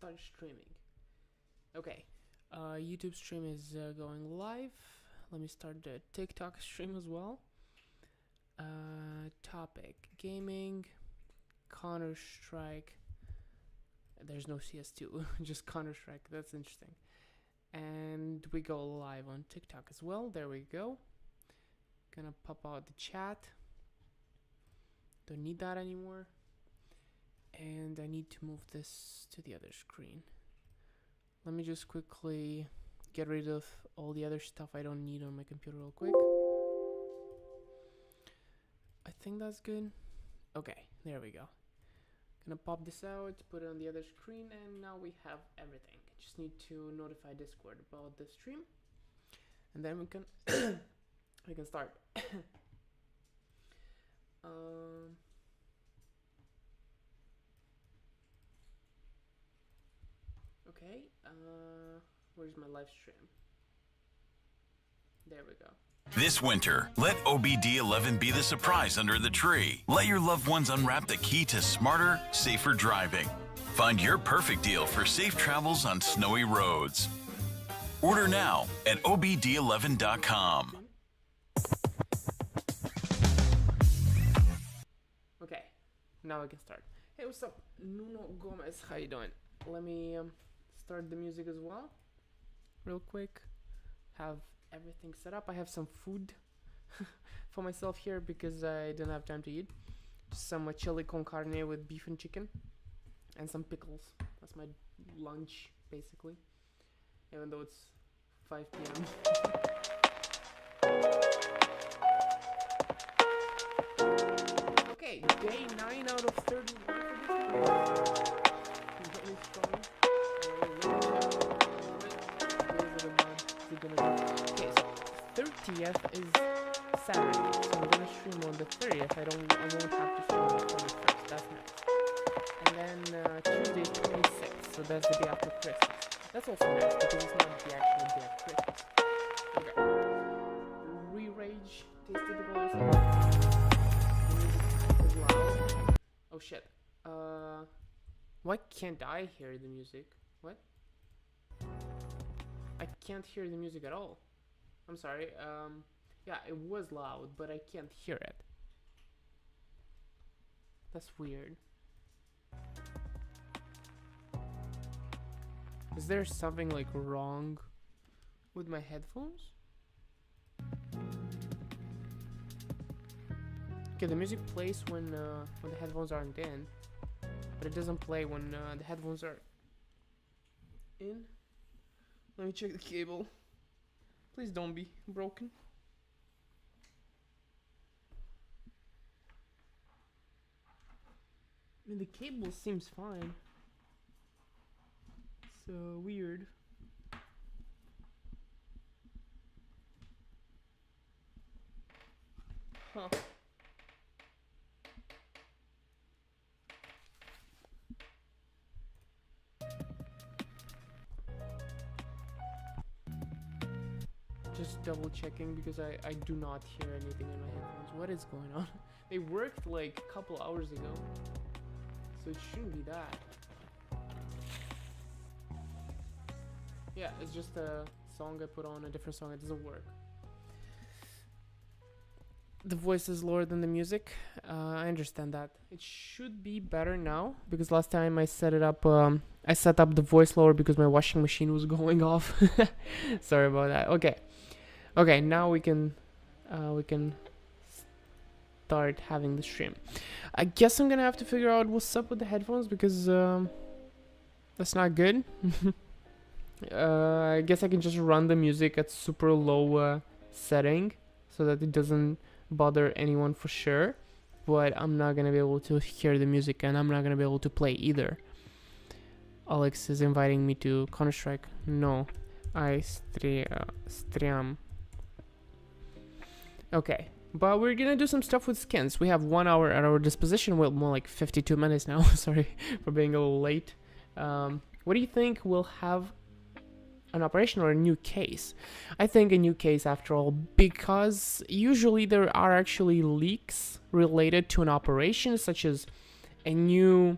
start streaming. Okay, YouTube stream is going live. Let me start the TikTok stream as well. Topic: gaming, Counter-Strike. There's no CS2, just Counter-Strike. That's interesting. And we go live on TikTok as well. There we go. Gonna pop out the chat. Don't need that anymore. And I need to move this to the other screen. Let me just quickly get rid of all the other stuff I don't need on my computer real quick. I think that's good. Okay, there we go. Gonna pop this out, put it on the other screen, and now we have everything. Just need to notify Discord about the stream, and then we can we can start. Okay, where's my live stream? There we go. This winter, let OBD11 be the surprise under the tree. Let your loved ones unwrap the key to smarter, safer driving. Find your perfect deal for safe travels on snowy roads. Order now at obd11.com. Okay, now we can start. Hey, what's up, Nuno Gomez? How you doing? Let me start the music as well, real quick. Have everything set up. I have some food for myself here because I don't have time to eat. Just some chili con carne with beef and chicken and some pickles. That's my lunch basically, even though it's 5 p.m. Okay, day 9 out of 31. Okay, so 30th is Saturday, so I'm gonna stream on the 30th. I won't have to stream on the 21st. That's nice. And then Tuesday 26th, so that's the day after Christmas. That's also nice because it's not the actual day of Christmas. Okay. Re-rage, tasted the balls. The music is loud. Oh shit. Why can't I hear the music? What? I can't hear the music at all. I'm sorry. Yeah, it was loud, but I can't hear it. That's weird. Is there something like wrong with my headphones? Okay, the music plays when the headphones aren't in, but it doesn't play when the headphones are in. Let me check the cable. Please don't be broken. I mean, the cable seems fine. So weird. Huh. Just double checking because I do not hear anything in my headphones. What is going on? They worked like a couple hours ago, so it shouldn't be that. Yeah, it's just a song I put on, a different song. It doesn't work. The voice is lower than the music. I understand that. It should be better now because last time I set it up, I set up the voice lower because my washing machine was going off. Sorry about that. Okay, now we can start having the stream. I guess I'm gonna have to figure out what's up with the headphones because that's not good. I guess I can just run the music at super low setting so that it doesn't bother anyone for sure, but I'm not gonna be able to hear the music and I'm not gonna be able to play either. Alex is inviting me to Counter-Strike. No, I stream. Okay, but we're gonna do some stuff with skins. We have 1 hour at our disposition. Well, more like 52 minutes now. Sorry for being a little late. What do you think we'll have an operation or a new case? I think a new case after all, because usually there are actually leaks related to an operation, such as a new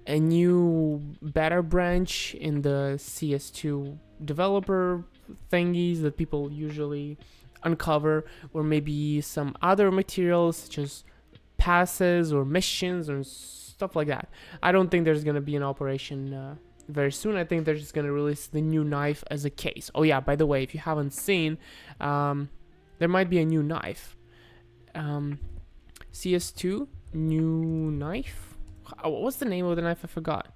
a new beta branch in the CS2 developer thingies that people usually uncover, or maybe some other materials such as passes or missions or stuff like that. I don't think there's gonna be an operation very soon. I think they're just gonna release the new knife as a case. Oh yeah, by the way, if you haven't seen, there might be a new knife. CS2 new knife. What's the name of the knife? I forgot.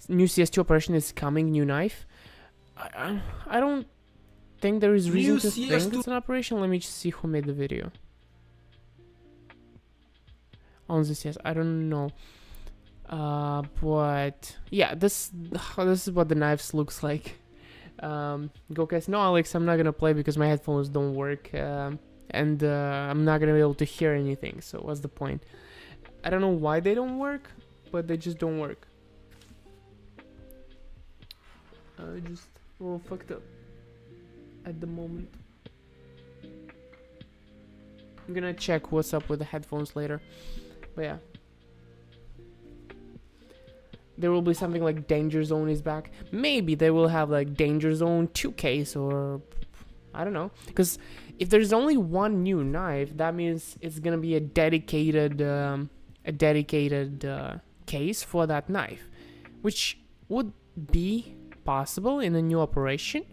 New CS2 operation is coming. New knife. I don't think there is reason to think it's an operation. Let me just see who made the video on the CS. I don't know. But yeah, this is what the knives looks like. Gokes, no, Alex, I'm not gonna play because my headphones don't work, and I'm not gonna be able to hear anything. So what's the point? I don't know why they don't work, but they just don't work. Just a little fucked up at the moment. I'm gonna check what's up with the headphones later. But yeah. There will be something like Danger Zone is back. Maybe they will have like Danger Zone 2 case, or I don't know. Because if there's only one new knife, that means it's gonna be a dedicated case for that knife, which would be possible in a new operation.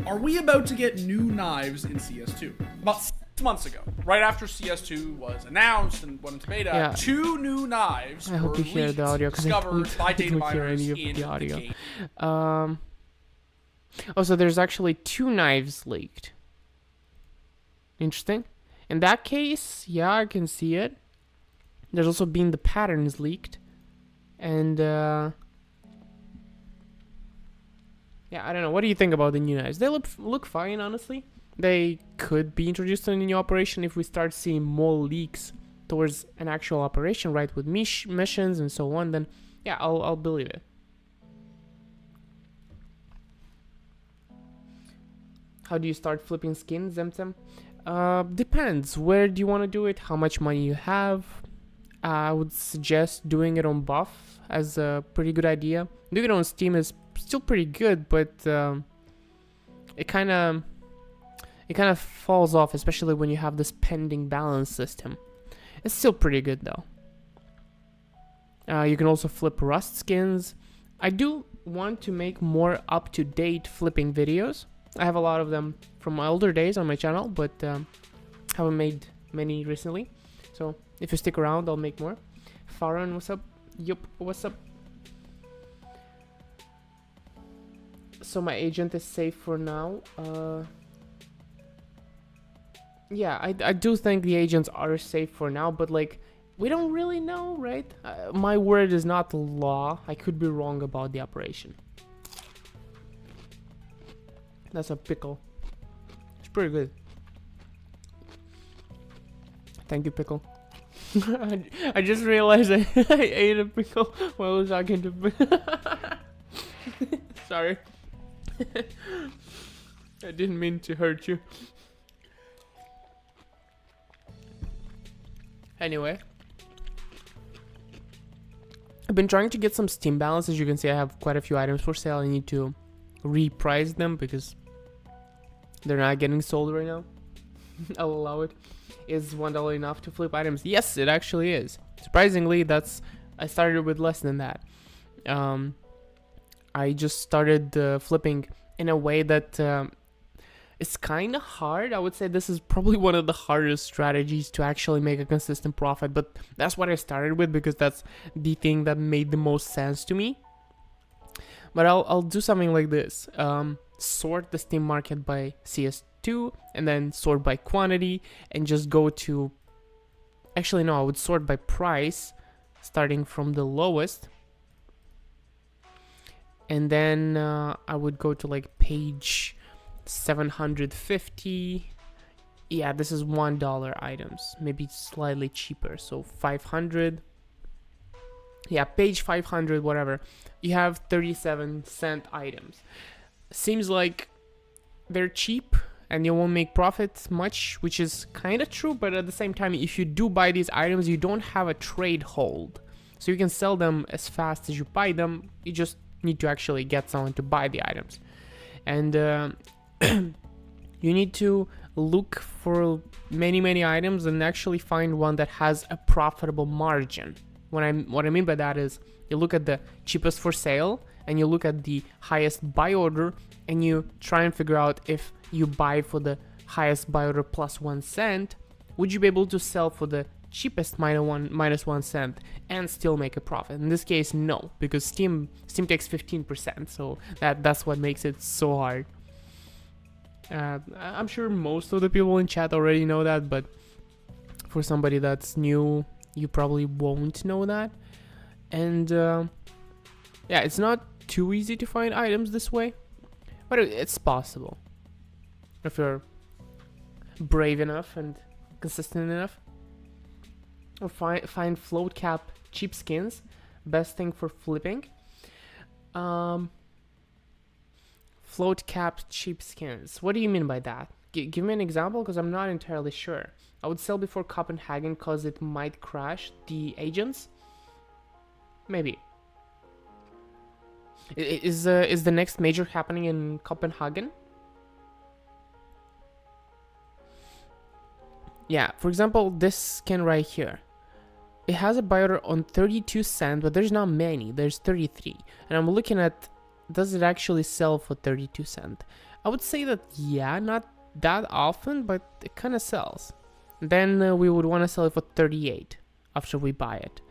Are we about to get new knives in CS2? About 6 months ago, right after CS2 was announced and went into beta, Yeah. 2 new knives I hope were you hear the audio, because discovered by I data don't hear miners any of in the audio. game. Oh, so there's actually 2 knives leaked. Interesting. In that case, yeah, I can see it. There's also been the patterns leaked. And, yeah, I don't know. What do you think about the new knives? They look fine, honestly. They could be introduced in a new operation if we start seeing more leaks towards an actual operation, right? With missions and so on, then, yeah, I'll believe it. How do you start flipping skins, Zemzem? Depends. Where do you want to do it? How much money you have? I would suggest doing it on Buff as a pretty good idea. Doing it on Steam is still pretty good, but it kind of falls off, especially when you have this pending balance system. It's still pretty good though. You can also flip Rust skins. I do want to make more up-to-date flipping videos. I have a lot of them from my older days on my channel, but haven't made many recently. So if you stick around, I'll make more. Farron, what's up? Yup, what's up? So my agent is safe for now. Yeah, I do think the agents are safe for now, but like, we don't really know, right? My word is not law. I could be wrong about the operation. That's a pickle. It's pretty good. Thank you, pickle. I just realized I ate a pickle while I was talking to. Sorry. I didn't mean to hurt you. Anyway, I've been trying to get some Steam balance. As you can see, I have quite a few items for sale. I need to reprice them because they're not getting sold right now. I'll allow it. Is $1 enough to flip items? Yes, it actually is. Surprisingly, I started with less than that. I just started flipping in a way that it's kind of hard. I would say this is probably one of the hardest strategies to actually make a consistent profit, but that's what I started with because that's the thing that made the most sense to me. But I'll do something like this. Sort the Steam market by CS2 and then sort by quantity and just go to... Actually, no, I would sort by price starting from the lowest. And then I would go to like page 750. Yeah, this is $1 items, maybe slightly cheaper, so 500. Yeah, page 500, whatever. You have 37-cent items. Seems like they're cheap and you won't make profit much, which is kind of true, but at the same time, if you do buy these items, you don't have a trade hold. So you can sell them as fast as you buy them. You just need to actually get someone to buy the items. And you need to look for many items and actually find one that has a profitable margin. What I mean by that is you look at the cheapest for sale and you look at the highest buy order and you try and figure out if you buy for the highest buy order plus 1 cent, would you be able to sell for the cheapest minus 1 cent and still make a profit? In this case, no, because Steam takes 15%, so that's what makes it so hard. I'm sure most of the people in chat already know that, but for somebody that's new, you probably won't know that. And yeah, it's not too easy to find items this way, but it's possible if you're brave enough and consistent enough. Or find float cap cheap skins, best thing for flipping. Float cap cheap skins, what do you mean by that? Give me an example, because I'm not entirely sure. I would sell before Copenhagen because it might crash the agents. Maybe. Is the next major happening in Copenhagen? Yeah, for example, this skin right here. It has a buy order on 32 cents, but there's not many. There's 33. And I'm looking at, does it actually sell for 32 cents? I would say that, yeah, not that often, but it kind of sells. Then we would want to sell it for 38 after we buy it.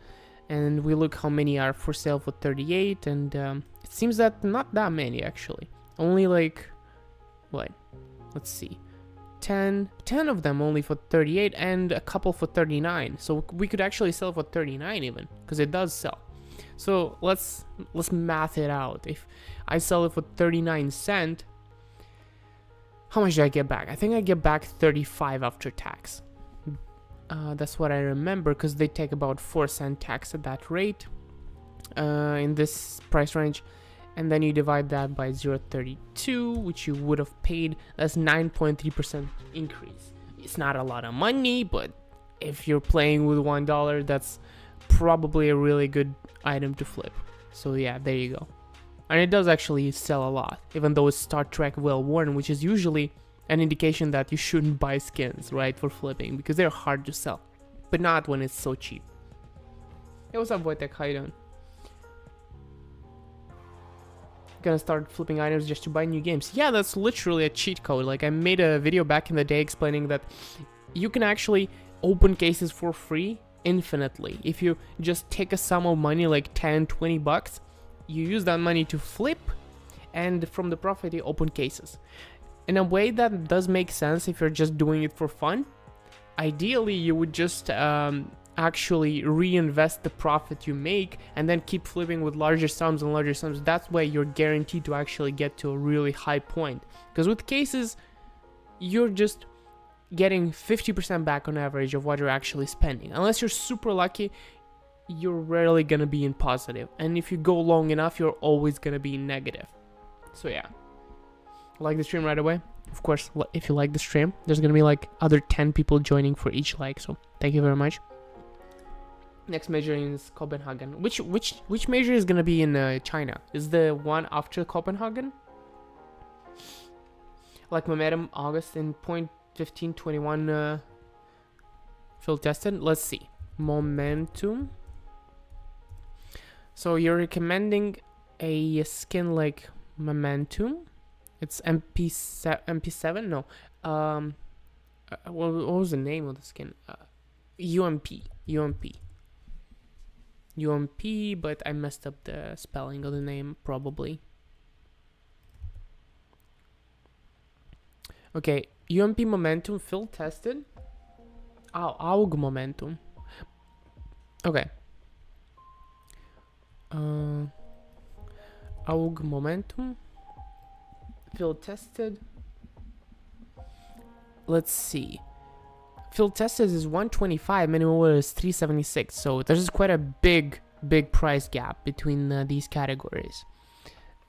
And we look how many are for sale for 38, and it seems that not that many actually. Only like, what? Let's see. 10 of them only for 38 and a couple for 39. So we could actually sell for 39 even, because it does sell. So let's math it out. If I sell it for 39 cents, how much do I get back? I think I get back 35 after tax. That's what I remember, because they take about 4 cent tax at that rate in this price range. And then you divide that by 0.32, which you would have paid. That's 9.3% increase. It's not a lot of money, but if you're playing with $1, that's probably a really good item to flip. So yeah, there you go. And it does actually sell a lot, even though it's Star Trek well worn, which is usually an indication that you shouldn't buy skins, right, for flipping, because they're hard to sell. But not when it's so cheap. Hey, what's up, Wojtek? How you doing? Gonna start flipping items just to buy new games. Yeah, that's literally a cheat code. Like, I made a video back in the day explaining that you can actually open cases for free infinitely. If you just take a sum of money, like 10-20 bucks, you use that money to flip, and from the profit you open cases. In a way that does make sense if you're just doing it for fun. Ideally, you would just actually reinvest the profit you make and then keep flipping with larger sums and larger sums. That's way you're guaranteed to actually get to a really high point. Because with cases, you're just getting 50% back on average of what you're actually spending. Unless you're super lucky, you're rarely gonna be in positive. And if you go long enough, you're always gonna be in negative. So yeah. Like the stream right away. Of course, if you like the stream, there's gonna be like other 10 people joining for each like. So thank you very much. Next major is Copenhagen. Which major is gonna be in China? Is the one after Copenhagen? Like Momentum August in 0.1521 field tested. Let's see. Momentum. So you're recommending a skin like Momentum? It's MP7? No. What was the name of the skin? UMP, but I messed up the spelling of the name, probably. Okay, UMP Momentum field tested. Oh, AUG Momentum. Okay. AUG Momentum field tested. Let's see. Field tested is 125, minimum order is 376. So there's quite a big price gap between these categories.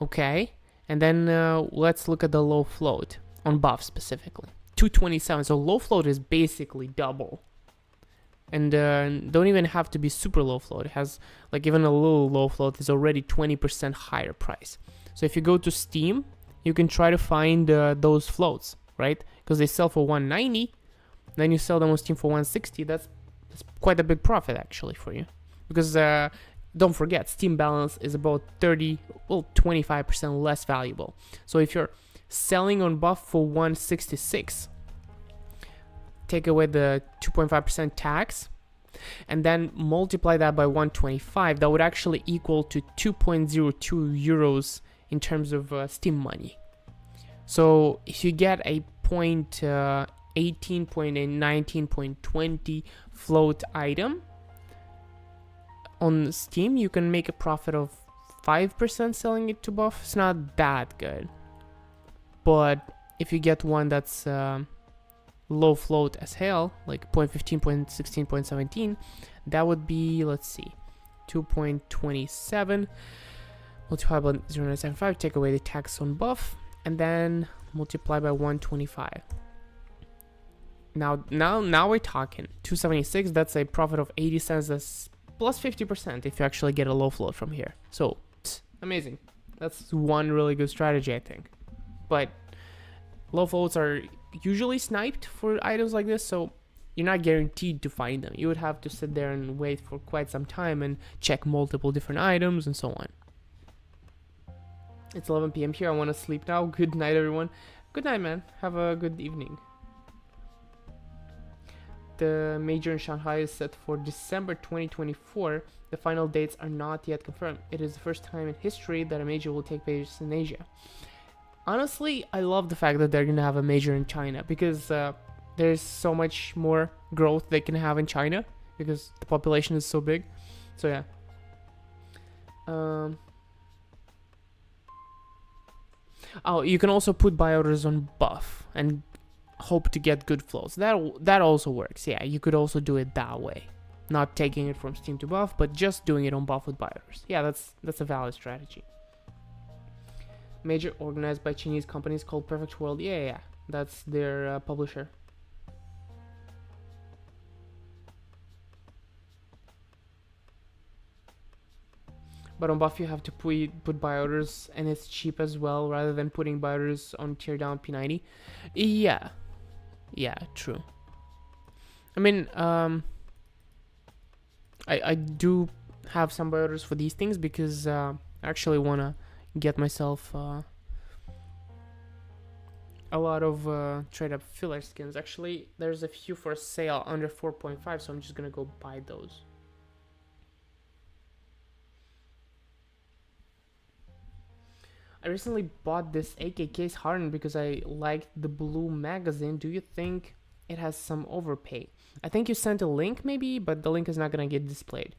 Okay, and then let's look at the low float on buff specifically. 227. So low float is basically double. and don't even have to be super low float. It has like even a little low float is already 20% higher price. So if you go to Steam, you can try to find those floats, right? Because they sell for 190, then you sell them on Steam for 160. That's quite a big profit actually for you, because don't forget, Steam balance is about 25% less valuable. So if you're selling on buff for 166, take away the 2.5% tax, and then multiply that by 125, that would actually equal to 2.02 euros in terms of Steam money. So if you get a 18, 19, 20 float item on Steam, you can make a profit of 5% selling it to buff. It's not that good. But if you get one that's low float as hell, like 0.15, 0.16, 0.17, that would be, let's see, 2.27 multiplied by 0.975, take away the tax on buff, and then multiply by 125. Now we're talking 276. That's a profit of 80 cents. That's plus 50% if you actually get a low float from here. So amazing. That's one really good strategy, I think. But low floats are usually sniped for items like this, so you're not guaranteed to find them. You would have to sit there and wait for quite some time and check multiple different items and so on. It's 11 p.m. here. I want to sleep now. Good night, everyone. Good night, man. Have a good evening. The major in Shanghai is set for December 2024. The final dates are not yet confirmed. It is the first time in history that a major will take place in Asia. Honestly, I love the fact that they're going to have a major in China, because there's so much more growth they can have in China because the population is so big. So yeah. Oh, you can also put buy orders on buff and hope to get good flows. That also works. Yeah, you could also do it that way, not taking it from Steam to buff, but just doing it on buff with buy orders. Yeah, that's a valid strategy. Major organized by Chinese companies called Perfect World. Yeah, that's their publisher. But on buff you have to put buy orders, and it's cheap as well, rather than putting buy orders on tier down P90. Yeah, true. I mean, I do have some buy orders for these things because I actually want to get myself a lot of trade up filler skins. Actually, there's a few for sale under 4.5, so I'm just gonna go buy those. I recently bought this AK case hardened because I liked the blue magazine. Do you think it has some overpay? I think you sent a link maybe, but the link is not gonna get displayed.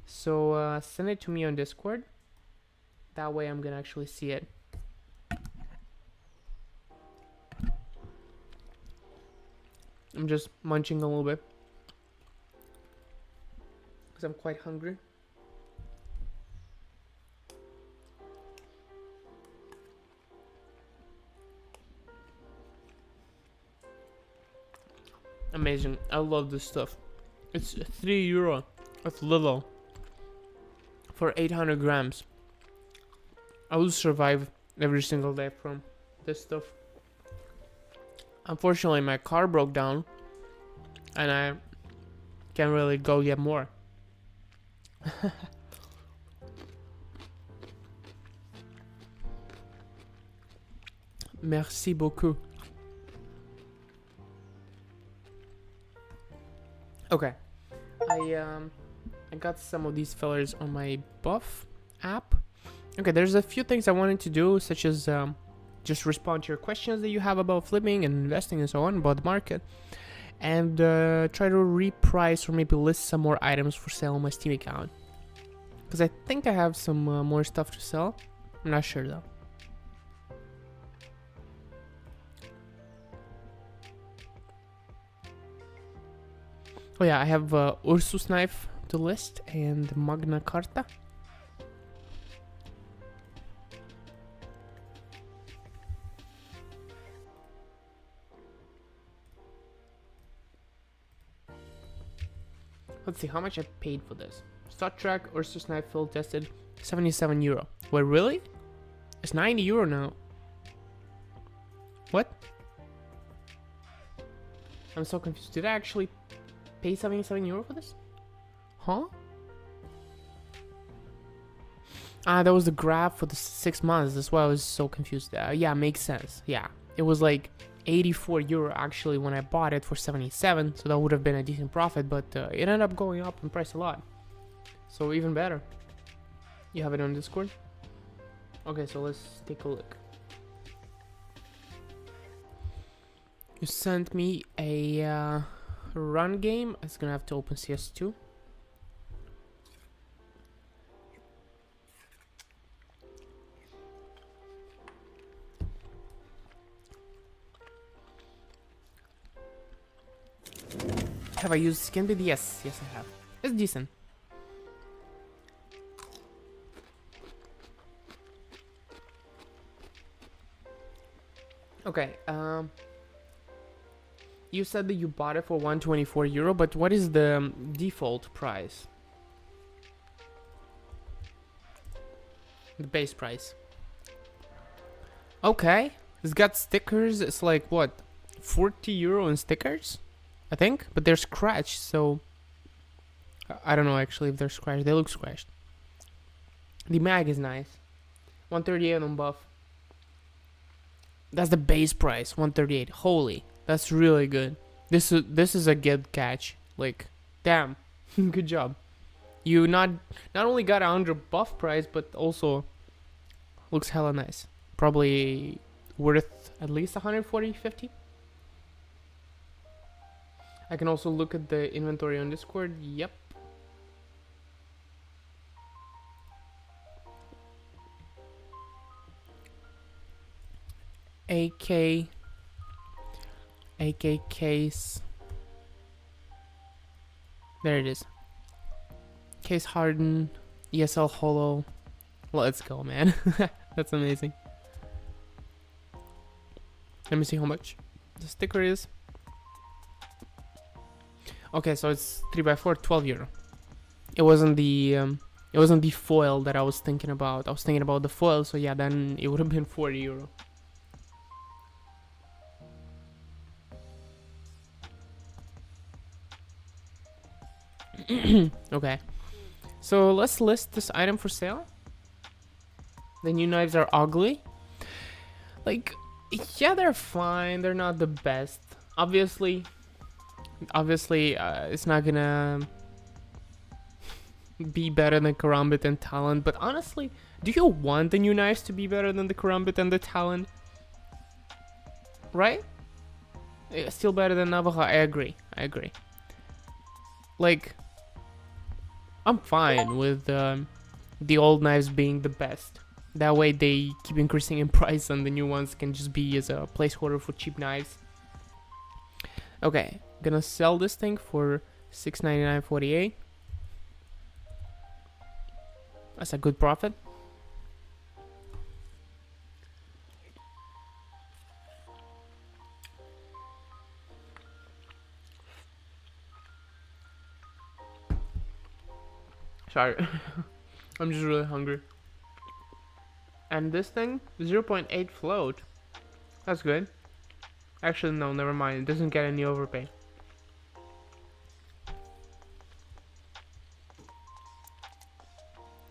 So send it to me on Discord. That way I'm gonna actually see it. I'm just munching a little bit because I'm quite hungry. Amazing. I love this stuff. It's €3. That's little. For 800 grams. I will survive every single day from this stuff. Unfortunately, my car broke down, and I can't really go get more. Merci beaucoup. Okay, I got some of these fillers on my buff app. Okay, there's a few things I wanted to do, such as just respond to your questions that you have about flipping and investing and so on, about the market, and try to reprice or maybe list some more items for sale on my Steam account, because I think I have some more stuff to sell. I'm not sure though. Oh yeah, I have Ursus knife to list and Magna Carta. Let's see how much I paid for this. Star Trek Oyster Snipe field tested, €77. Wait, really? It's €90 now. What? I'm so confused. Did I actually pay €77 for this? Huh? Ah, that was the grab for the 6 months. That's why I was so confused. Yeah, makes sense. Yeah, it was like €84 actually when I bought it for 77, so that would have been a decent profit. But it ended up going up in price a lot, so even better. You have it on Discord? Okay, so let's take a look. You sent me a run game. It's gonna have to open CS2. Have I used skin bid? Yes, I have. It's decent. Okay, you said that you bought it for €124, but what is the default price? The base price. Okay, it's got stickers. It's like what, €40 in stickers, I think, but they're scratched, so I don't know actually if they're scratched. They look scratched. The mag is nice. 138 on buff. That's the base price, 138. Holy, that's really good. This is a good catch. Like, damn, good job. You not only got a 100 buff price, but also looks hella nice. Probably worth at least 140, 50. I can also look at the inventory on Discord. Yep. AK case. There it is. Case hardened. ESL holo. Let's go, man. That's amazing. Let me see how much the sticker is. Okay, so it's 3x4, €12. It wasn't the foil that I was thinking about. I was thinking about the foil, so yeah, then it would have been €40. Okay, so let's list this item for sale. The new knives are ugly. Like, yeah, they're fine. They're not the best. Obviously, it's not gonna be better than Karambit and Talon. But honestly, do you want the new knives to be better than the Karambit and the Talon? Right? Still better than Navaja. I agree. Like, I'm fine with the old knives being the best. That way they keep increasing in price and the new ones can just be as a placeholder for cheap knives. Okay, gonna sell this thing for $699.48. That's a good profit. Sorry, I'm just really hungry. And this thing, 0.8 float. That's good. Actually, no, never mind. It doesn't get any overpay.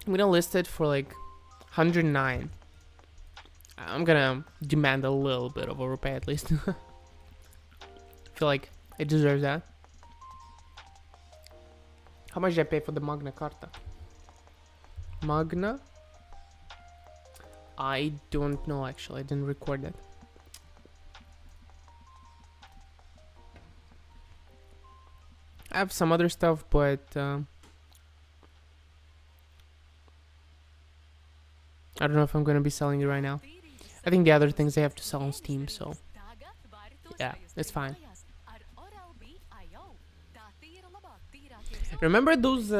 I'm gonna list it for like 109. I'm gonna demand a little bit of overpay at least. Feel like it deserves that. How much did I pay for the Magna Carta? Magna? I don't know actually. I didn't record it. I have some other stuff, but I don't know if I'm gonna be selling it right now. I think the other things I have to sell on Steam, so yeah, it's fine. Remember those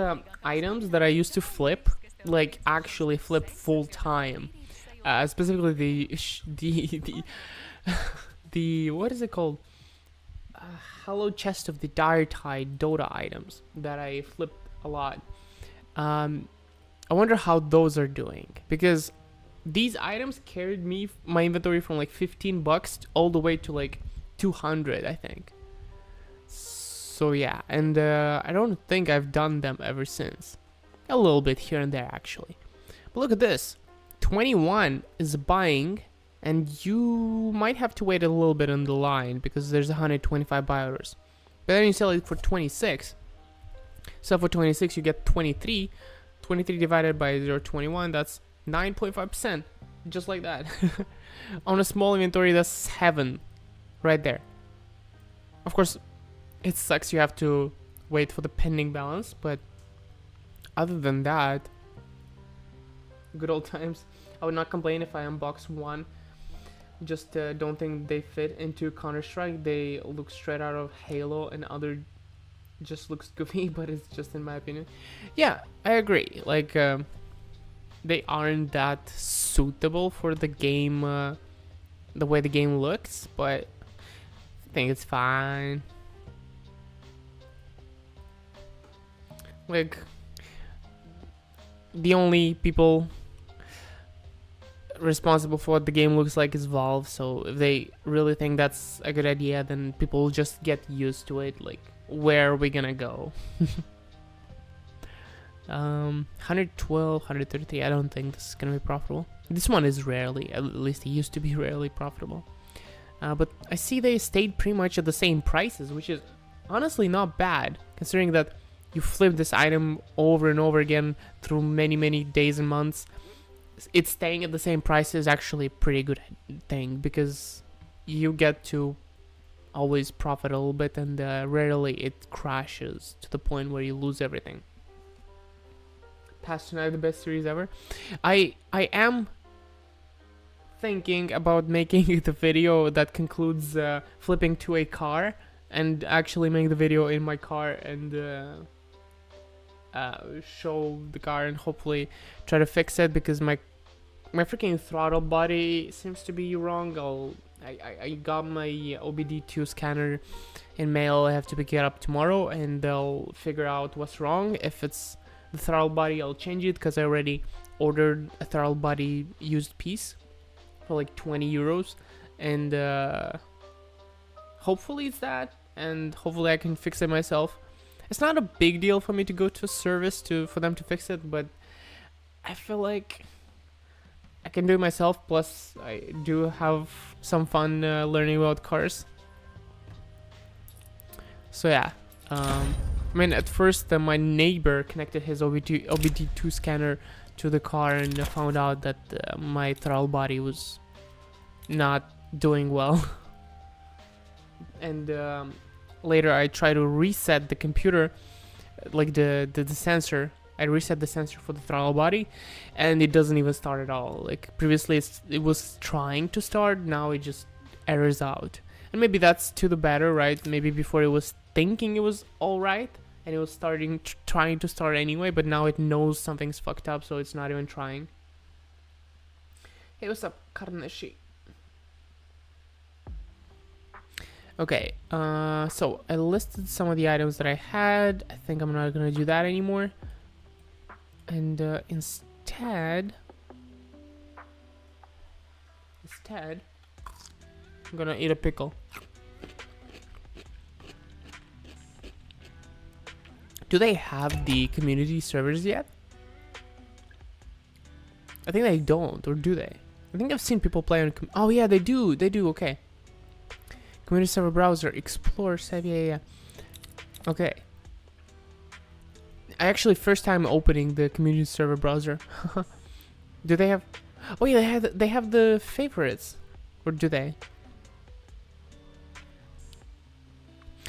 items that I used to flip, like actually flip full time? Specifically the what is it called? hollow chest of the dire tide Dota items that I flipped a lot. I wonder how those are doing, because these items carried me my inventory from like $15 all the way to like 200, I think. So yeah, and I don't think I've done them ever since. A little bit here and there actually. But look at this. 21 is buying, and you might have to wait a little bit on the line because there's 125 buy orders. But then you sell it for 26. So for 26 you get 23. 23 divided by 0.21, that's 9.5%. Just like that. On a small inventory, that's heaven. Right there. Of course, it sucks you have to wait for the pending balance, but other than that, good old times. I would not complain if I unbox one. Just don't think they fit into Counter-Strike. They look straight out of Halo, and other just looks goofy, but it's just in my opinion. Yeah, I agree. Like, they aren't that suitable for the game, the way the game looks, but I think it's fine. Like, the only people responsible for what the game looks like is Valve, so if they really think that's a good idea, then people will just get used to it. Like, where are we gonna go? 112, 133, I don't think this is gonna be profitable. This one is rarely, at least it used to be rarely profitable. But I see they stayed pretty much at the same prices, which is honestly not bad, considering that you flip this item over and over again through many days and months. It's staying at the same price is actually a pretty good thing, because you get to always profit a little bit, and rarely it crashes to the point where you lose everything. Past tonight, the best series ever. I am thinking about making the video that concludes flipping to a car, and actually make the video in my car and show the car and hopefully try to fix it, because my freaking throttle body seems to be wrong. I got my OBD2 scanner in mail. I have to pick it up tomorrow, and they'll figure out what's wrong. If it's the throttle body, I'll change it, because I already ordered a throttle body used piece for like 20 euros, and hopefully it's that, and hopefully I can fix it myself. It's not a big deal for me to go to a service for them to fix it, but I feel like I can do it myself. Plus, I do have some fun learning about cars. So yeah, I mean, at first my neighbor connected his OBD2 scanner to the car and found out that my throttle body was not doing well. And later I tried to reset the computer, like the sensor. I reset the sensor for the throttle body, and it doesn't even start at all. Like, previously it was trying to start, now it just errors out. And maybe that's to the better, right? Maybe before it was thinking it was alright, and it was trying to start anyway, but now it knows something's fucked up, so it's not even trying. Hey, what's up, Karneshi? Okay, so I listed some of the items that I had. I think I'm not gonna do that anymore. And instead, I'm gonna eat a pickle. Do they have the community servers yet? I think they don't, or do they? I think I've seen people play on. Oh yeah, they do. They do. Okay. Community server browser, Explorer, save. Yeah. Okay. I actually first time opening the community server browser. Do they have? Oh yeah, they have the favorites, or do they?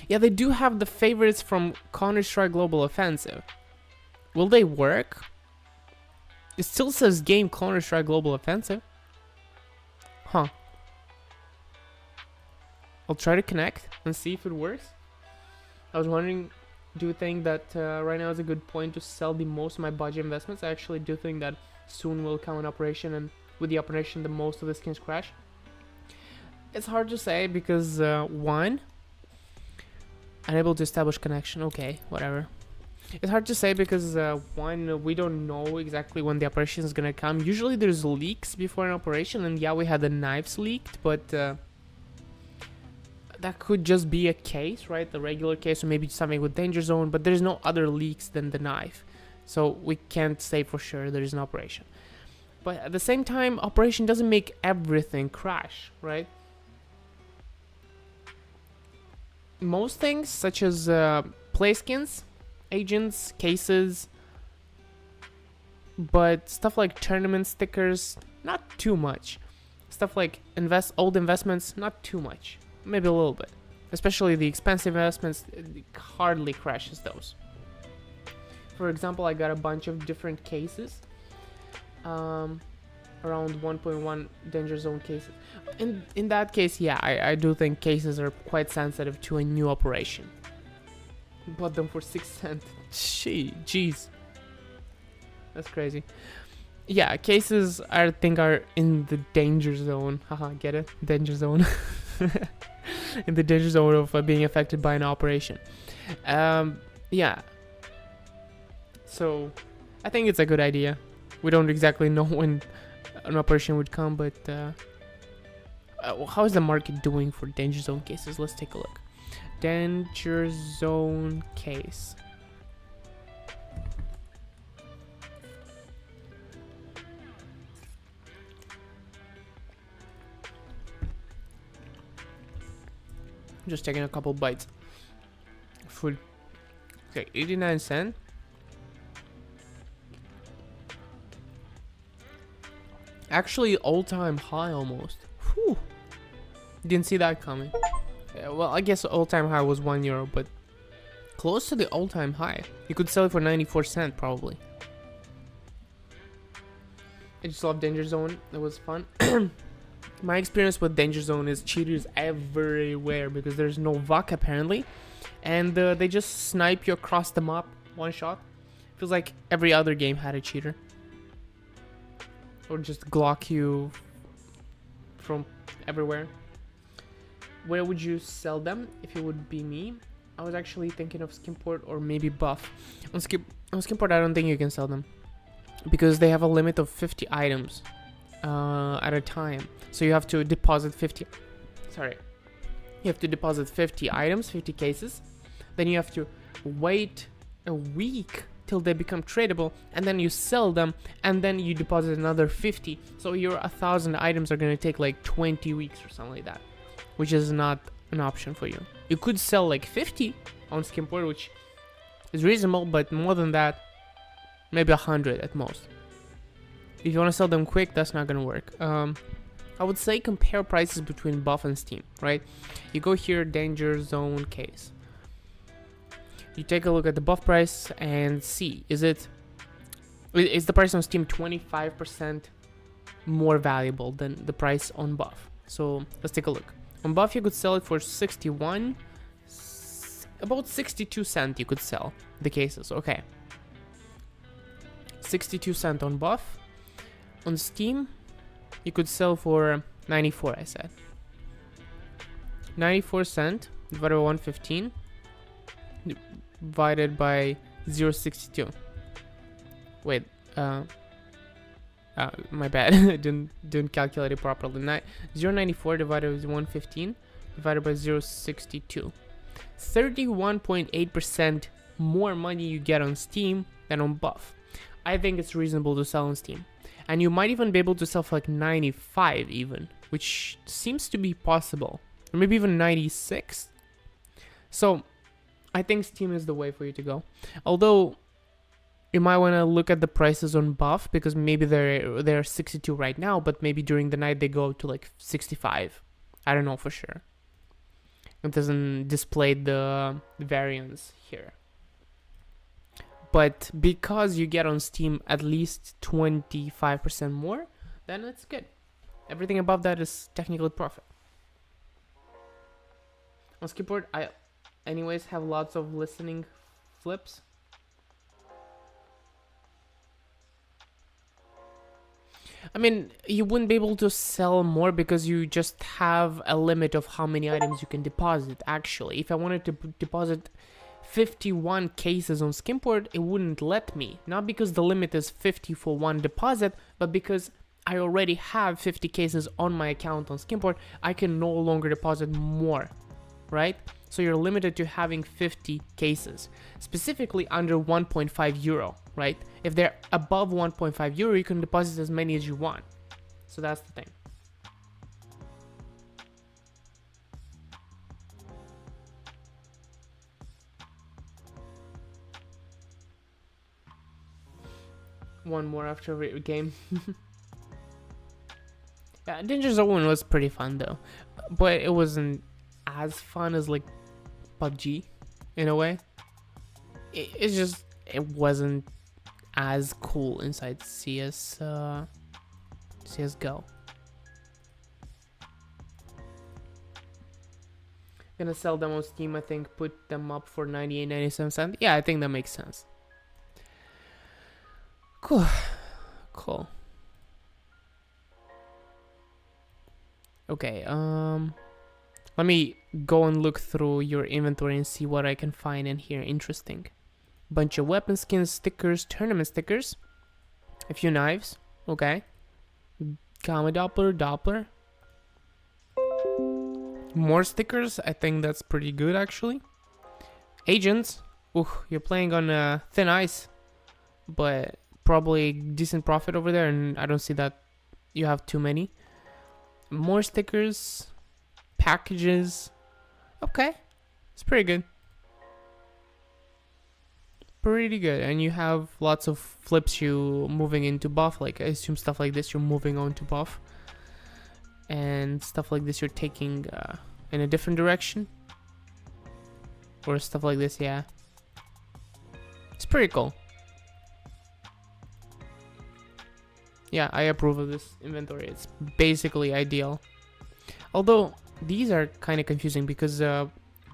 Yeah, they do have the favorites from Counter-Strike Global Offensive. Will they work? It still says game Counter-Strike Global Offensive. Huh. I'll try to connect and see if it works. I was wondering, do you think that right now is a good point to sell the most of my budget investments? I actually do think that soon will come in operation, and with the operation the most of the skins crash. It's hard to say because one, Unable to establish connection. Okay, whatever. It's hard to say because one, we don't know exactly when the operation is gonna come. Usually there's leaks before an operation, and yeah, we had the knives leaked, but that could just be a case, right? The regular case, or maybe something with danger zone, but there's no other leaks than the knife. So we can't say for sure there is an operation. But at the same time, operation doesn't make everything crash, right? Most things, such as play skins, agents, cases, but stuff like tournament stickers, not too much. Stuff like old investments, not too much. Maybe a little bit. Especially the expensive investments, it hardly crashes those. For example, I got a bunch of different cases. Around 1.1 danger zone cases. In that case, yeah, I do think cases are quite sensitive to a new operation. Bought them for 6 cents. Jeez. That's crazy. Yeah, cases I think are in the danger zone. Haha, get it? Danger zone. In the danger zone of being affected by an operation. Yeah. So, I think it's a good idea. We don't exactly know when an operation would come, but how is the market doing for danger zone cases? Let's take a look. Danger zone case. Just taking a couple bites. Food. Okay, 89 cents. Actually, all-time high almost. Whew. Didn't see that coming. Yeah, well, I guess all-time high was €1, but close to the all-time high. You could sell it for 94 cents probably. I just love Danger Zone. It was fun. My experience with Danger Zone is cheaters everywhere because there's no VUC apparently, and they just snipe you across the map one shot. Feels like every other game had a cheater. Or just Glock you from everywhere. Where would you sell them if it would be me? I was actually thinking of Skimport or maybe Buff. On Skimport, I don't think you can sell them because they have a limit of 50 items at a time. So you have to deposit 50. Sorry. You have to deposit 50 items, 50 cases. Then you have to wait a week till they become tradable, and then you sell them, and then you deposit another 50. So your 1,000 items are gonna take like 20 weeks or something like that, which is not an option for you. You could sell like 50 on Skimport, which is reasonable, but more than that, maybe 100 at most. If you want to sell them quick, that's not gonna work. I would say compare prices between Buff and Steam, right? You go here, Danger Zone case. You take a look at the Buff price and see, is the price on Steam 25% more valuable than the price on Buff? So let's take a look. On Buff you could sell it for about 62 cents you could sell the cases. Okay, 62 cents on Buff. On Steam you could sell for 94. I said 94 cents divided by 115 divided by 0.62. Wait, my bad. I didn't calculate it properly. 0.94 divided by 115 divided by 0.62. 31.8% more money you get on Steam than on Buff. I think it's reasonable to sell on Steam. And you might even be able to sell for like 95 even, which seems to be possible. Or maybe even 96. So I think Steam is the way for you to go. Although you might want to look at the prices on Buff, because maybe they're 62 right now, but maybe during the night they go to like 65. I don't know for sure. It doesn't display the variance here. But because you get on Steam at least 25% more, then it's good. Everything above that is technically profit. On Skipport, I anyways have lots of listening flips. I mean, you wouldn't be able to sell more because you just have a limit of how many items you can deposit, actually. If I wanted to deposit 51 cases on Skimport, it wouldn't let me. Not because the limit is 50 for one deposit, but because I already have 50 cases on my account on Skimport, I can no longer deposit more, right? So you're limited to having 50 cases, specifically under 1.5 euro, right? If they're above 1.5 euro, you can deposit as many as you want. So that's the thing. One more after every game. Yeah, Danger Zone was pretty fun though, but it wasn't as fun as like PUBG in a way. It wasn't as cool inside CSGO. Gonna sell them on Steam, I think, put them up for 98.97 cents. Yeah, I think that makes sense. Cool. Okay, let me go and look through your inventory and see what I can find in here interesting. Bunch of weapon skins, stickers, tournament stickers, a few knives, okay. Gamma Doppler. More stickers, I think that's pretty good actually. Agents, you're playing on thin ice, but probably decent profit over there, and I don't see that you have too many. More stickers, packages. Okay, it's pretty good. Pretty good, and you have lots of flips you moving into buff. Like I assume stuff like this you're moving on to buff, and stuff like this you're taking in a different direction, or stuff like this. Yeah, it's pretty cool. Yeah, I approve of this inventory. It's basically ideal. Although, these are kind of confusing because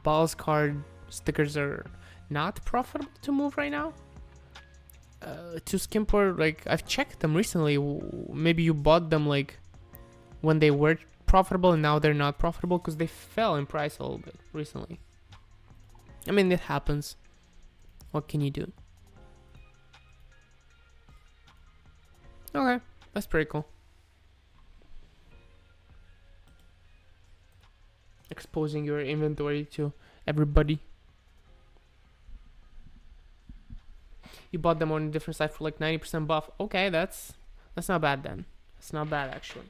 Balls card stickers are not profitable to move right now. To Skimport, like, I've checked them recently. Maybe you bought them, like, when they were profitable and now they're not profitable because they fell in price a little bit recently. I mean, it happens. What can you do? Okay, that's pretty cool. Exposing your inventory to everybody. You bought them on a different site for like 90% buff. Okay, that's not bad then. That's not bad actually.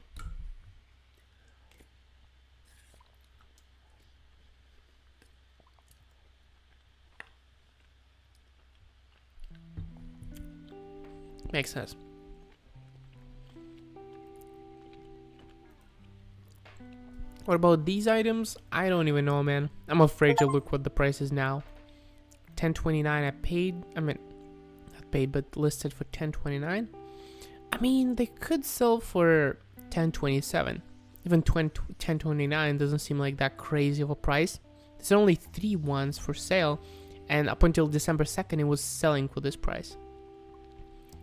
Makes sense. What about these items? I don't even know, man. I'm afraid to look what the price is now. 10.29 I paid. I mean, not paid, but listed for 10.29. I mean, they could sell for 10.27. Even 10.29 doesn't seem like that crazy of a price. There's only 3 ones for sale, and up until December 2nd, it was selling for this price.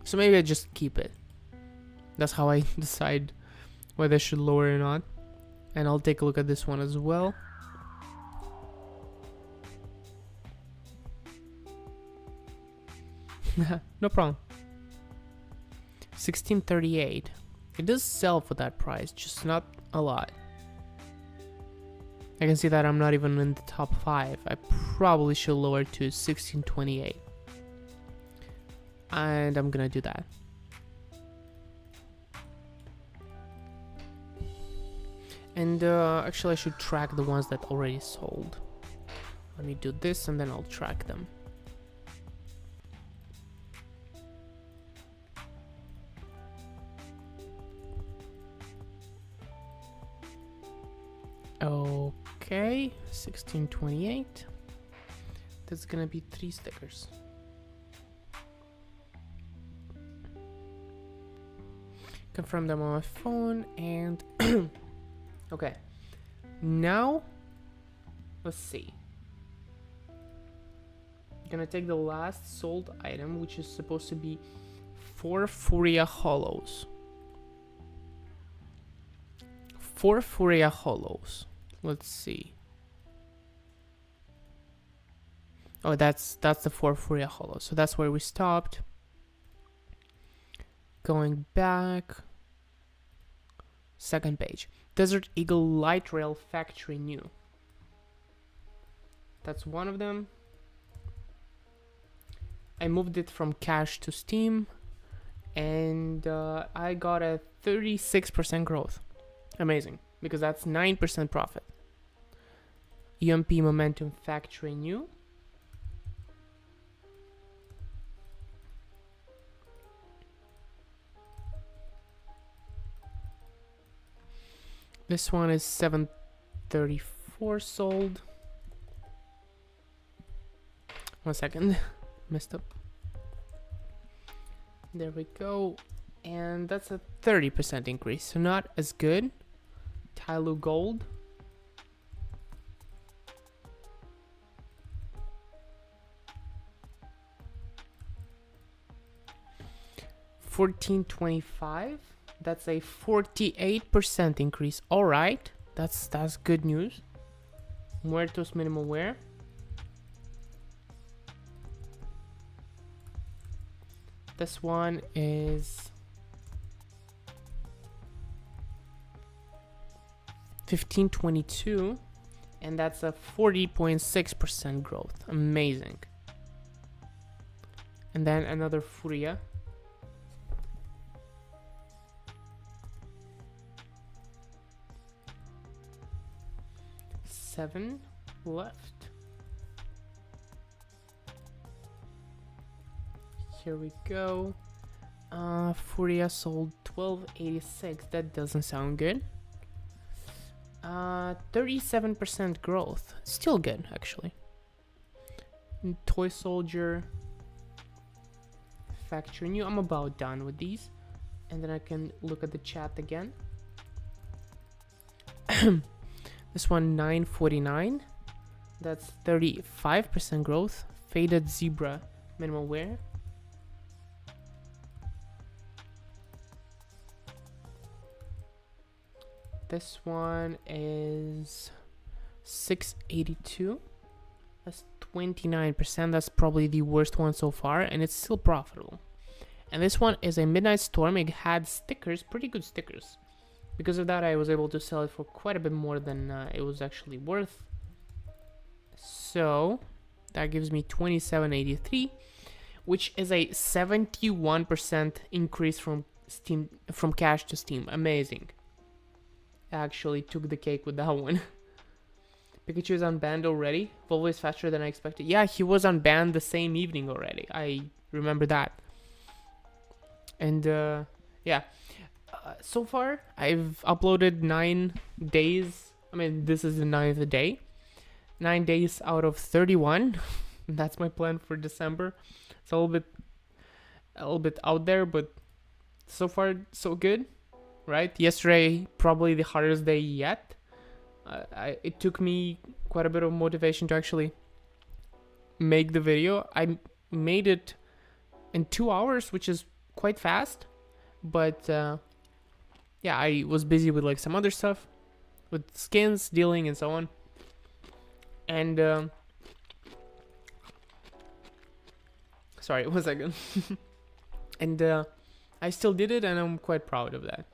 So maybe I just keep it. That's how I decide whether I should lower it or not. And I'll take a look at this one as well. No problem. 16.38. It does sell for that price, just not a lot. I can see that I'm not even in the top 5. I probably should lower to 16.28. And I'm gonna do that. And actually I should track the ones that already sold. Let me do this and then I'll track them. Okay, 16.28. That's gonna be 3 stickers. Confirm them on my phone and okay. Now let's see. Gonna take the last sold item, which is supposed to be 4 Furia Hollows. 4 Furia Hollows. Let's see. Oh, that's the 4 Furia Hollows. So that's where we stopped. Going back. Second page. Desert Eagle Light Rail Factory New. That's one of them. I moved it from cash to Steam, and I got a 36% growth. Amazing, because that's 9% profit. UMP Momentum Factory New. This one is 734 sold. 1 second. Messed up. There we go. And that's a 30% increase. So not as good. Tyloo Gold. $14.25. That's a 48% increase. All right, that's good news. Muertos Minimal Wear. This one is $15.22, and that's a 40.6% growth. Amazing. And then another Furia. $7 left. Here we go. Furia sold $12.86. That doesn't sound good. 37% growth. Still good, actually. Toy Soldier Factory New. I'm about done with these. And then I can look at the chat again. This one, $9.49. That's 35% growth. Faded Zebra Minimal Wear. This one is $6.82. That's 29%. That's probably the worst one so far, and it's still profitable. And this one is a Midnight Storm. It had stickers, pretty good stickers. Because of that, I was able to sell it for quite a bit more than it was actually worth. So that gives me $27.83, which is a 71% increase from Steam, from cash to Steam. Amazing. I actually took the cake with that one. Pikachu is unbanned already. Volvo is faster than I expected. Yeah, he was unbanned the same evening already. I remember that. And yeah. So far, I've uploaded 9 days. I mean, this is the 9th day. 9 days out of 31. That's my plan for December. It's a little bit out there, but so far so good, right? Yesterday, probably the hardest day yet. It took me quite a bit of motivation to actually make the video. I made it in 2 hours, which is quite fast, but yeah, I was busy with like some other stuff, with skins, dealing, and so on. And sorry, 1 second. And I still did it, and I'm quite proud of that.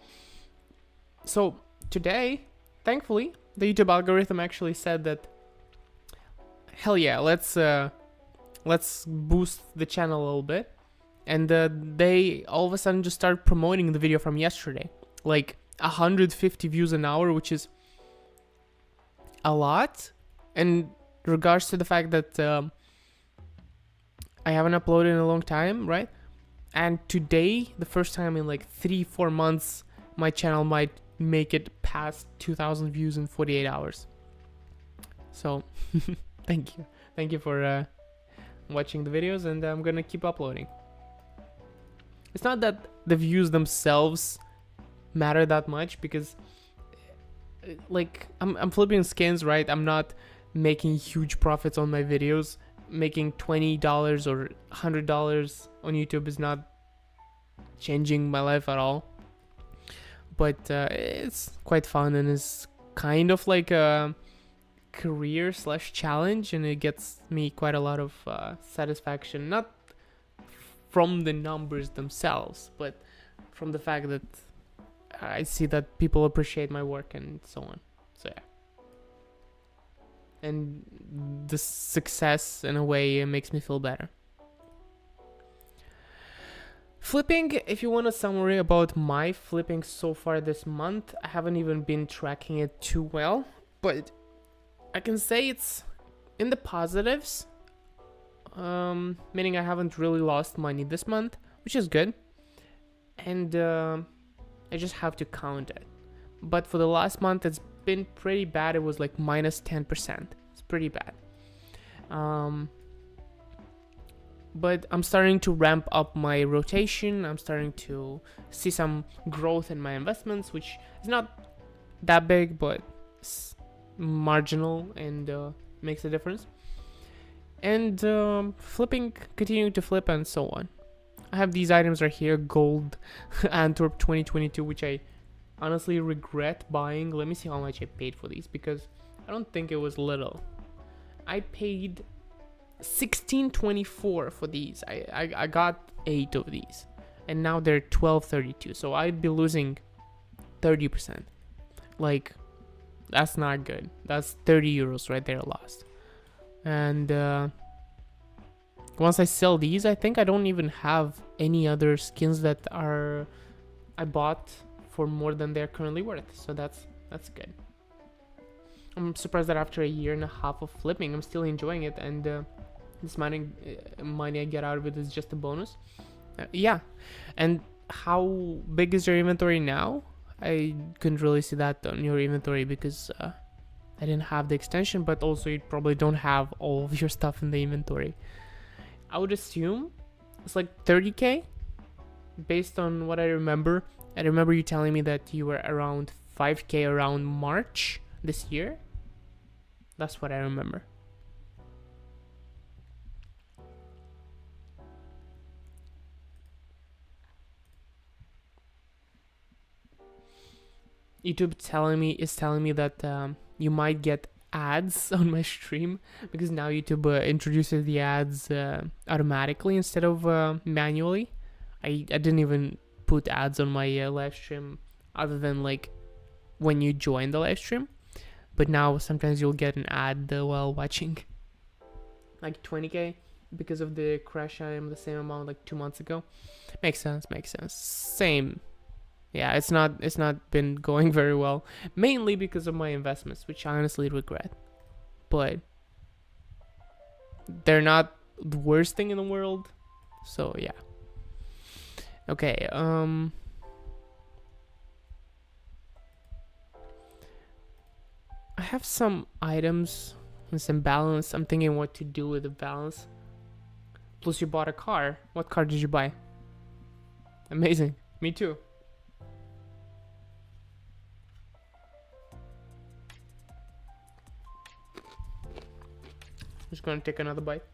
So today, thankfully, the YouTube algorithm actually said that, hell yeah, let's boost the channel a little bit. And they all of a sudden just started promoting the video from yesterday. Like 150 views an hour, which is a lot. And in regards to the fact that I haven't uploaded in a long time, right? And today, the first time in like 3-4 months, my channel might make it past 2,000 views in 48 hours. So, thank you for watching the videos, and I'm gonna keep uploading. It's not that the views themselves matter that much, because like I'm flipping skins, right? I'm not making huge profits on my videos. Making $20 or $100 on YouTube is not changing my life at all. but it's quite fun and it's kind of like a career slash challenge, and it gets me quite a lot of satisfaction, not from the numbers themselves, but from the fact that I see that people appreciate my work and so on. So yeah. And the success in a way makes me feel better. Flipping, if you want a summary about my flipping so far this month, I haven't even been tracking it too well, but I can say it's in the positives, meaning I haven't really lost money this month, which is good, and I just have to count it. But for the last month, it's been pretty bad. It was like minus 10%. It's pretty bad. But I'm starting to ramp up my rotation. I'm starting to see some growth in my investments, which is not that big, but it's marginal and makes a difference. And flipping, continuing to flip and so on. I have these items right here, gold Antwerp 2022, which I honestly regret buying. Let me see how much I paid for these, because I don't think it was little. I paid $16.24 for these. I got 8 of these, and now they're $12.32, so I'd be losing 30%. Like, that's not good. That's 30 euros right there lost. And once I sell these, I think I don't even have any other skins that are I bought for more than they're currently worth. So that's good. I'm surprised that after a year and a half of flipping, I'm still enjoying it, and this money I get out of it is just a bonus. Yeah. And how big is your inventory now? I couldn't really see that on your inventory because I didn't have the extension, but also you probably don't have all of your stuff in the inventory. I would assume it's like 30k based on what I remember. I remember you telling me that you were around 5k around March this year. That's what I remember. YouTube is telling me that you might get ads on my stream, because now YouTube introduces the ads automatically instead of manually. I didn't even put ads on my live stream other than like when you join the live stream, but now sometimes you'll get an ad while watching. Like 20k because of the crash. I am the same amount like 2 months ago. Makes sense. Same. Yeah, it's not been going very well, mainly because of my investments, which I honestly regret. But they're not the worst thing in the world. So yeah. Okay, I have some items and some balance. I'm thinking what to do with the balance. Plus you bought a car. What car did you buy? Amazing. Me too. Just gonna take another bite.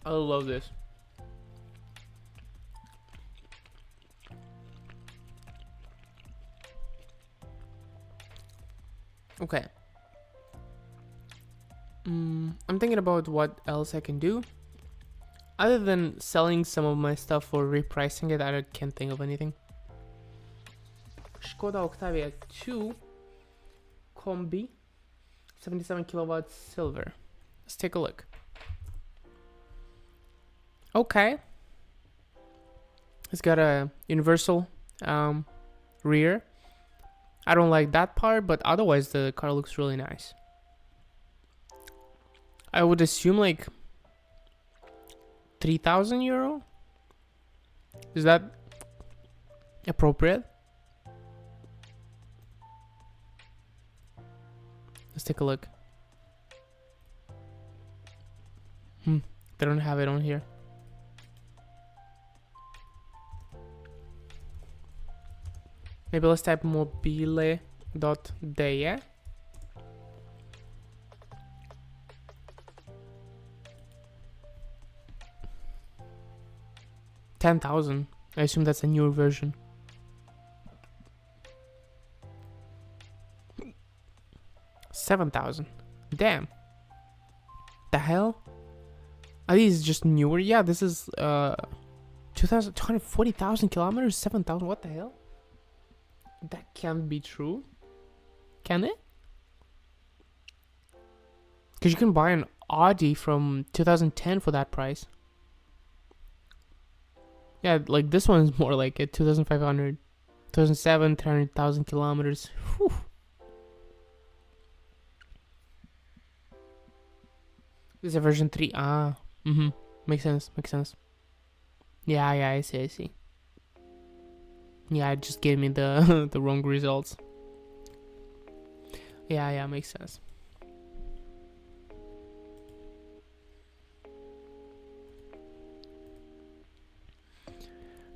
I love this. Okay. I'm thinking about what else I can do. Other than selling some of my stuff or repricing it, I can't think of anything. Skoda Octavia 2 Combi 77 kilowatts silver. Let's take a look. Okay. It's got a universal rear. I don't like that part, but otherwise the car looks really nice. I would assume like 3,000 euro. Is that appropriate? Let's take a look. They don't have it on here. Maybe let's type mobile.de. 10,000. I assume that's a newer version. $7,000. Damn. The hell? Are these just newer? Yeah, this is 240,000 kilometers, 7,000. What the hell? That can't be true. Can it? Because you can buy an Audi from 2010 for that price. Yeah, like this one is more like it. 2,500. 2007, 300,000 kilometers. Whew. This is a version 3. Ah. Mm-hmm. Makes sense. Makes sense. Yeah, I see. Yeah, it just gave me the the wrong results. Yeah, makes sense.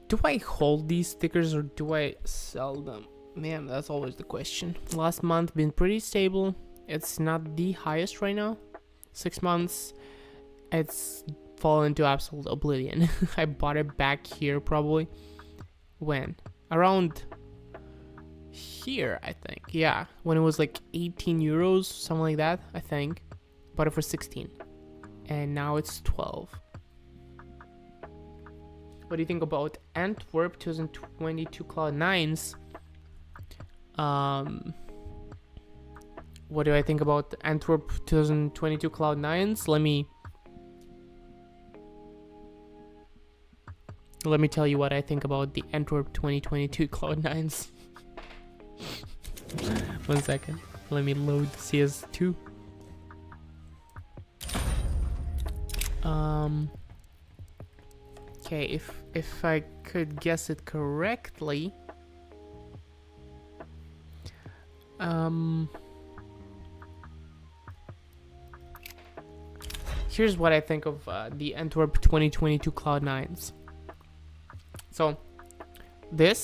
Do I hold these stickers or do I sell them? Man, that's always the question. Last month been pretty stable. It's not the highest right now. 6 months, it's fallen into absolute oblivion. I bought it back here probably. When? Around here, I think. Yeah, when it was like 18 euros, something like that, I think. Bought it for 16. And now it's 12. What do you think about Antwerp 2022 Cloud9s? What do I think about Antwerp 2022 Cloud9s? Let me tell you what I think about the Antwerp 2022 Cloud9s. 1 second. Let me load CS2. Okay, if I could guess it correctly, here's what I think of the Antwerp 2022 Cloud9s. So,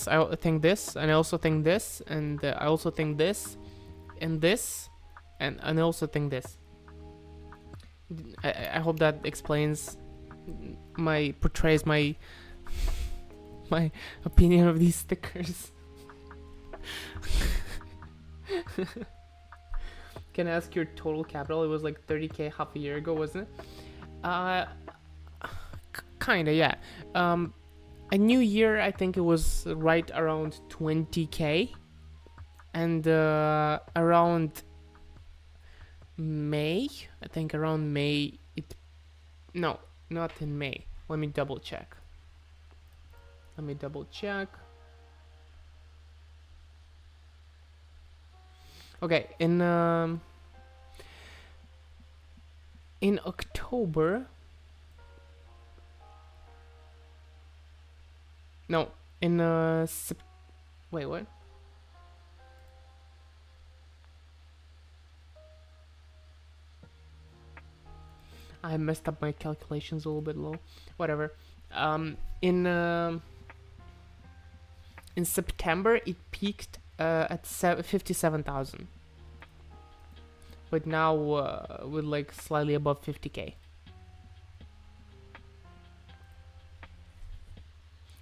I think this, and I also think this, and I also think this, and this, and I also think this. I hope that explains portrays my opinion of these stickers. Can I ask your total capital? It was like 30k half a year ago, wasn't it? Kinda, yeah. A new year, I think it was right around 20k, and around May, I think around May, no, not in May. Let me double check. Okay, in October. No, in wait, what? I messed up my calculations a little bit low. Whatever. In September it peaked at 57,000. But now with like slightly above 50k.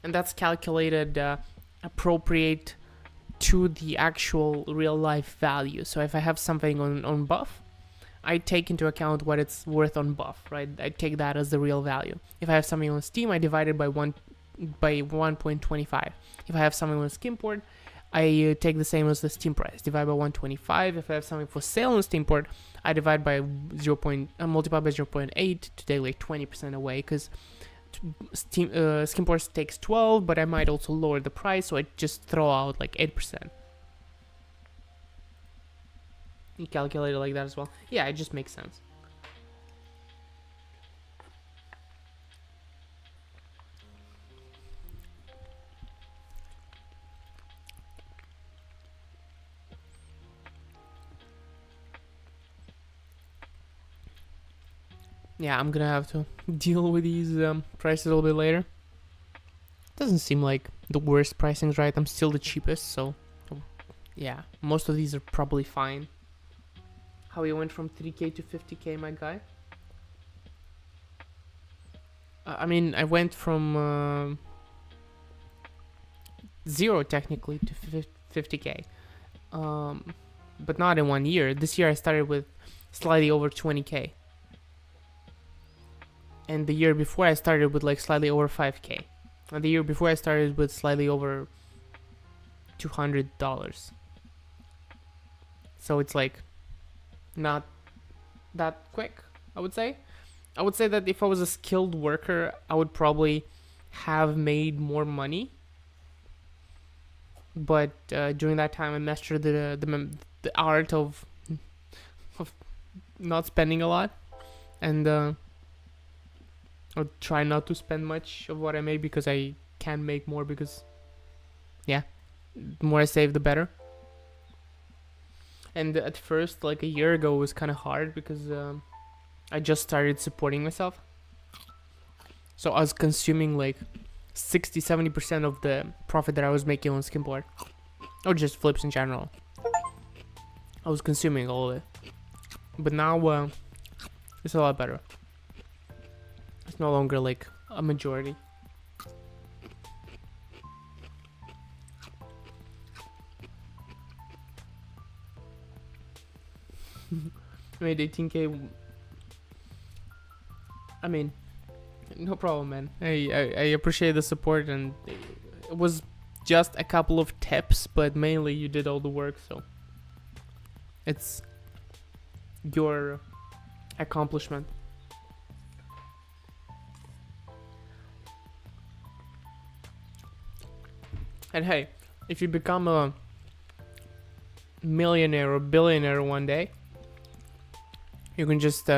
And that's calculated appropriate to the actual real life value. So if I have something on buff, I take into account what it's worth on buff, right? I take that as the real value. If I have something on Steam, I divide it by 1.25. If I have something on Steamport, I take the same as the Steam price, divide by 125. If I have something for sale on Steamport, I divide by multiply by 0.8 to take like 20% away, because Steamport takes 12, but I might also lower the price, so I just throw out like 8%. You calculate it like that as well. Yeah, it just makes sense. Yeah, I'm gonna have to deal with these prices a little bit later. Doesn't seem like the worst pricings, right? I'm still the cheapest, so yeah, most of these are probably fine. How you went from 3k to 50k, my guy? I mean, I went from zero technically to 50k. But not in 1 year. This year I started with slightly over 20k. And the year before I started with like slightly over 5k. And the year before I started with slightly over $200. So it's like not that quick, I would say. I would say that if I was a skilled worker, I would probably have made more money. But during that time, I mastered the art of not spending a lot, and I'll try not to spend much of what I make because I can make more. Because yeah, the more I save, the better. And at first, like a year ago, it was kind of hard because I just started supporting myself. So I was consuming like 60-70% of the profit that I was making on skimboard, or just flips in general. I was consuming all of it. But now it's a lot better. It's no longer like a majority. I made 18k. I mean, no problem, man. I appreciate the support, and it was just a couple of tips, but mainly you did all the work, so it's your accomplishment. And hey, if you become a millionaire or billionaire one day, you can just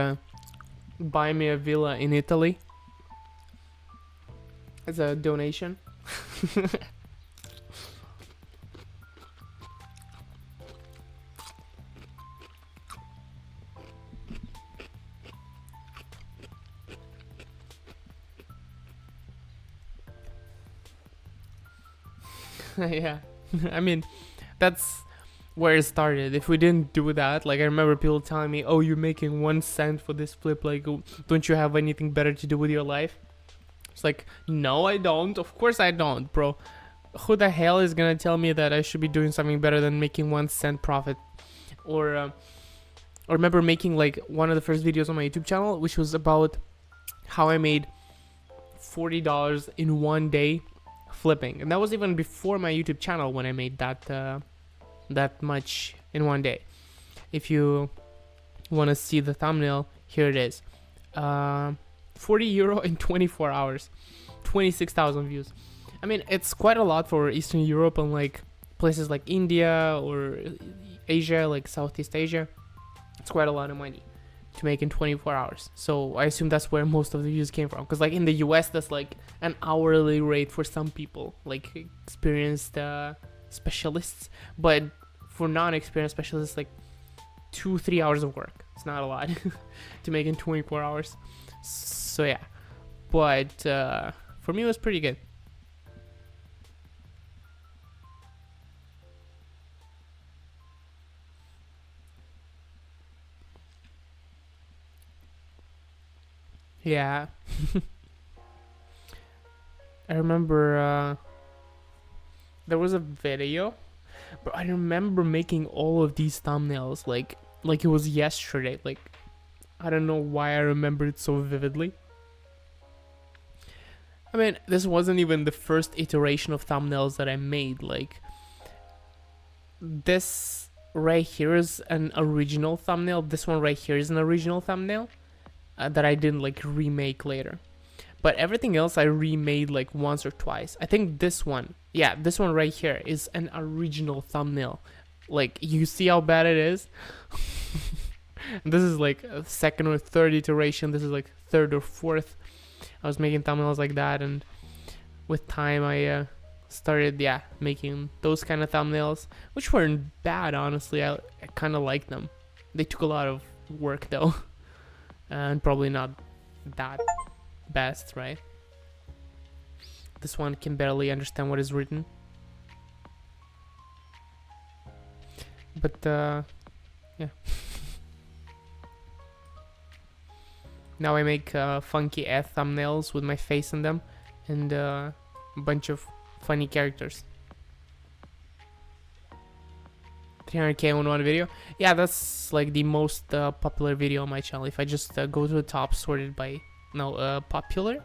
buy me a villa in Italy as a donation. Yeah, I mean, that's where it started. If we didn't do that, like I remember people telling me, "Oh, you're making 1 cent for this flip. Like, don't you have anything better to do with your life?" It's like, no, I don't. Of course I don't, bro. Who the hell is gonna tell me that I should be doing something better than making 1 cent profit? Or I remember making like one of the first videos on my YouTube channel, which was about how I made $40 in 1 day flipping, and that was even before my YouTube channel when I made that much in 1 day. If you want to see the thumbnail, here it is. 40 euro in 24 hours, 26,000 views. I mean, it's quite a lot for Eastern Europe and like places like India or Asia, like Southeast Asia. It's quite a lot of money to make in 24 hours. So I assume that's where most of the views came from. Because like in the US, that's like an hourly rate for some people, like experienced specialists. But for non-experienced specialists, like 2-3 hours of work. It's not a lot to make in 24 hours. So yeah, but for me it was pretty good. Yeah. I remember there was a video, but I remember making all of these thumbnails like it was yesterday. Like, I don't know why I remember it so vividly. I mean, this wasn't even the first iteration of thumbnails that I made. Like, this right here is an original thumbnail. This one right here is an original thumbnail that I didn't like remake later. But everything else I remade like once or twice. I think this one, yeah, this one right here is an original thumbnail. Like, you see how bad it is? This is like a second or third iteration. This is like third or fourth. I was making thumbnails like that, and with time I started, yeah, making those kind of thumbnails, which weren't bad, honestly. I kind of liked them. They took a lot of work though, and probably not that best, right? This one can barely understand what is written. But yeah. Now I make funky thumbnails with my face in them and a bunch of funny characters. 300k on one video. Yeah, that's like the most popular video on my channel. If I just go to the top, sorted by popular,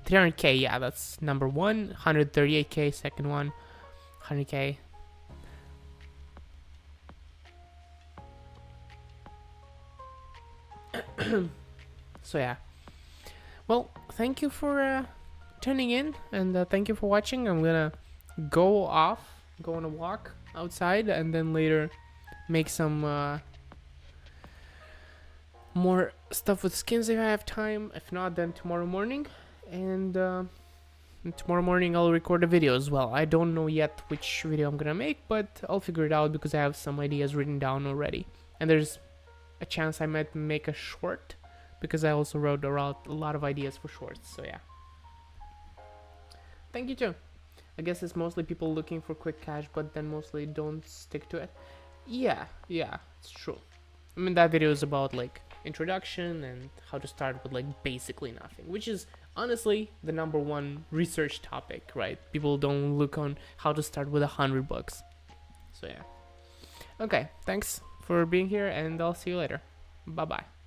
300k. Yeah, that's number one. 138k, second one. 100k. So yeah. Well, thank you for tuning in, and thank you for watching. I'm gonna go on a walk outside, and then later make some more stuff with skins if I have time. If not, then tomorrow morning. And tomorrow morning I'll record a video as well. I don't know yet which video I'm gonna make, but I'll figure it out because I have some ideas written down already. And there's a chance I might make a short, because I also wrote a lot of ideas for shorts. So yeah. Thank you too. I guess it's mostly people looking for quick cash, but then mostly don't stick to it. Yeah, it's true. I mean, that video is about like introduction and how to start with like basically nothing, which is honestly the #1 research topic, right? People don't look on how to start with $100. So yeah. Okay, thanks for being here, and I'll see you later. Bye bye.